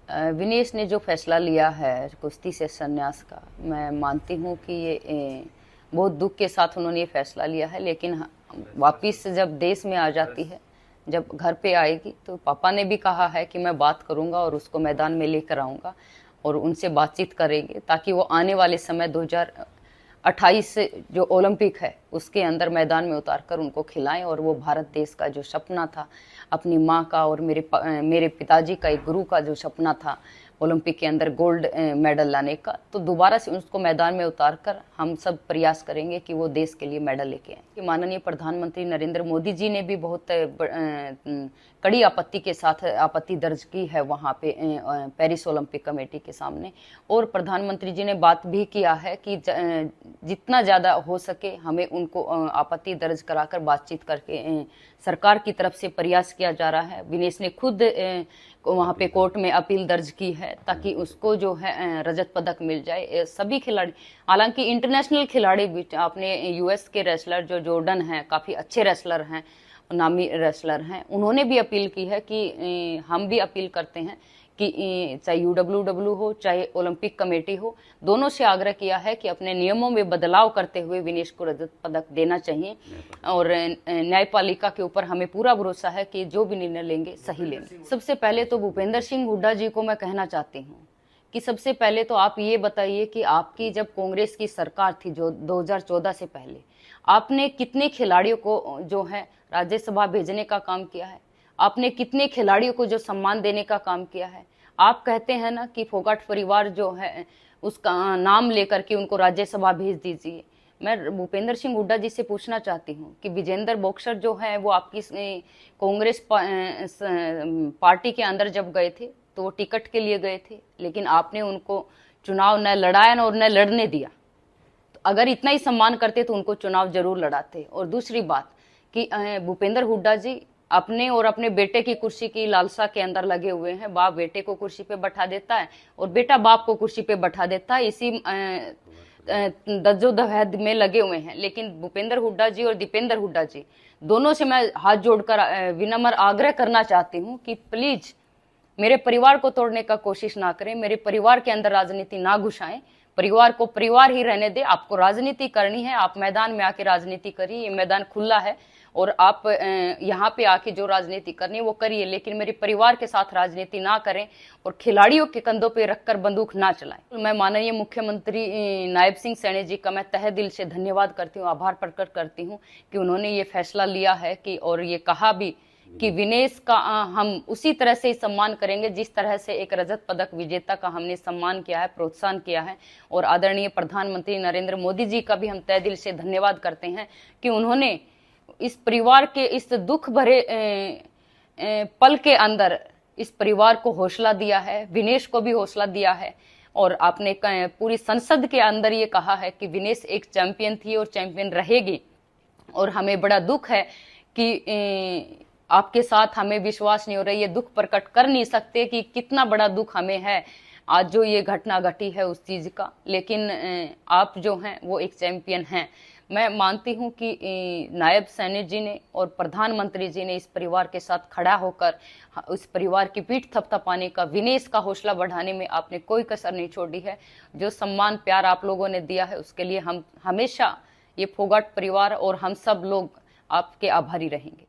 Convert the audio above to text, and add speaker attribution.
Speaker 1: विनेश ने जो फैसला लिया है कुश्ती से संन्यास का, मैं मानती हूँ कि ये बहुत दुख के साथ उन्होंने ये फैसला लिया है। लेकिन वापिस जब देश में आ जाती है, जब घर पे आएगी, तो पापा ने भी कहा है कि मैं बात करूंगा और उसको मैदान में लेकर आऊंगा और उनसे बातचीत करेंगे, ताकि वो आने वाले समय 2028 जो ओलंपिक है उसके अंदर मैदान में उतार कर उनको खिलाएं। और वो भारत देश का जो सपना था, अपनी माँ का और मेरे पिताजी का, एक गुरु का जो सपना था ओलंपिक के अंदर गोल्ड मेडल लाने का, तो दोबारा से उसको मैदान में उतार कर हम सब प्रयास करेंगे कि वो देश के लिए मेडल लेके आए। कि माननीय प्रधानमंत्री नरेंद्र मोदी जी ने भी बहुत कड़ी आपत्ति के साथ आपत्ति दर्ज की है वहाँ पे पेरिस ओलंपिक कमेटी के सामने। और प्रधानमंत्री जी ने बात भी किया है कि जितना ज़्यादा हो सके हमें उनको आपत्ति दर्ज कराकर बातचीत करके सरकार की तरफ से प्रयास किया जा रहा है। विनेश ने खुद वहाँ पे कोर्ट में अपील दर्ज की है ताकि उसको जो है रजत पदक मिल जाए। सभी खिलाड़ी, हालांकि इंटरनेशनल खिलाड़ी भी, आपने यूएस के रेसलर जो जॉर्डन हैं, काफ़ी अच्छे रेसलर हैं, नामी रेसलर हैं, उन्होंने भी अपील की है कि हम भी अपील करते हैं कि चाहे यूडब्ल्यूडब्ल्यू हो चाहे ओलंपिक कमेटी हो, दोनों से आग्रह किया है कि अपने नियमों में बदलाव करते हुए विनेश को रजत पदक देना चाहिए। और न्यायपालिका के ऊपर हमें पूरा भरोसा है कि जो भी निर्णय लेंगे सही लेंगे। सबसे पहले तो भूपेंद्र सिंह हुड्डा जी को मैं कहना चाहती हूँ कि सबसे पहले तो आप ये बताइए कि आपकी जब कांग्रेस की सरकार थी जो 2014 से पहले, आपने कितने खिलाड़ियों को जो है राज्यसभा भेजने का काम किया है? आपने कितने खिलाड़ियों को जो सम्मान देने का काम किया है? आप कहते हैं ना कि फोगाट परिवार जो है उसका नाम लेकर के उनको राज्यसभा भेज दीजिए। मैं भूपेंद्र सिंह हुड्डा जी से पूछना चाहती हूँ कि विजेंद्र बॉक्सर जो है वो आपकी कांग्रेस पार्टी के अंदर जब गए थे तो वो टिकट के लिए गए थे, लेकिन आपने उनको चुनाव न लड़ाया और न लड़ने दिया। तो अगर इतना ही सम्मान करते तो उनको चुनाव जरूर लड़ाते। और दूसरी बात कि भूपेंद्र हुड्डा जी अपने और अपने बेटे की कुर्सी की लालसा के अंदर लगे हुए हैं। बाप बेटे को कुर्सी पे बैठा देता है और बेटा बाप को कुर्सी पे बैठा देता है, इसी दज्जोदहद में लगे हुए हैं। लेकिन भूपेंद्र हुड्डा जी और दीपेंद्र हुड्डा जी दोनों से मैं हाथ जोड़कर विनम्र आग्रह करना चाहती हूँ कि प्लीज मेरे परिवार को तोड़ने का कोशिश ना करें, मेरे परिवार के अंदर राजनीति ना घुसाएं, परिवार को परिवार ही रहने दे। आपको राजनीति करनी है, आप मैदान में आके राजनीति करिए, ये मैदान खुला है और आप यहाँ पे आके जो राजनीति करनी है वो करिए, लेकिन मेरे परिवार के साथ राजनीति ना करें और खिलाड़ियों के कंधों पे रखकर बंदूक ना चलाएं। मैं माननीय मुख्यमंत्री नायब सिंह सैनी जी का मैं तहे दिल से धन्यवाद करती हूँ, आभार प्रकट करती हूँ कि उन्होंने ये फैसला लिया है कि, और ये कहा भी कि विनेश का हम उसी तरह से सम्मान करेंगे जिस तरह से एक रजत पदक विजेता का हमने सम्मान किया है, प्रोत्साहन किया है। और आदरणीय प्रधानमंत्री नरेंद्र मोदी जी का भी हम तहे दिल से धन्यवाद करते हैं कि उन्होंने इस परिवार के इस दुख भरे पल के अंदर इस परिवार को हौसला दिया है, विनेश को भी हौसला दिया है। और आपने पूरी संसद के अंदर ये कहा है कि विनेश एक चैंपियन थी और चैंपियन रहेगी। और हमें बड़ा दुख है कि आपके साथ हमें विश्वास नहीं हो रहा, ये दुख प्रकट कर नहीं सकते कि कितना बड़ा दुख हमें है आज जो ये घटना घटी है उस चीज का। लेकिन आप जो हैं वो एक चैंपियन हैं। मैं मानती हूं कि नायब सैनी जी ने और प्रधानमंत्री जी ने इस परिवार के साथ खड़ा होकर उस परिवार की पीठ थपथपाने का, विनेश का हौसला बढ़ाने में आपने कोई कसर नहीं छोड़ी है। जो सम्मान प्यार आप लोगों ने दिया है उसके लिए हम हमेशा, ये फोगाट परिवार और हम सब लोग आपके आभारी रहेंगे।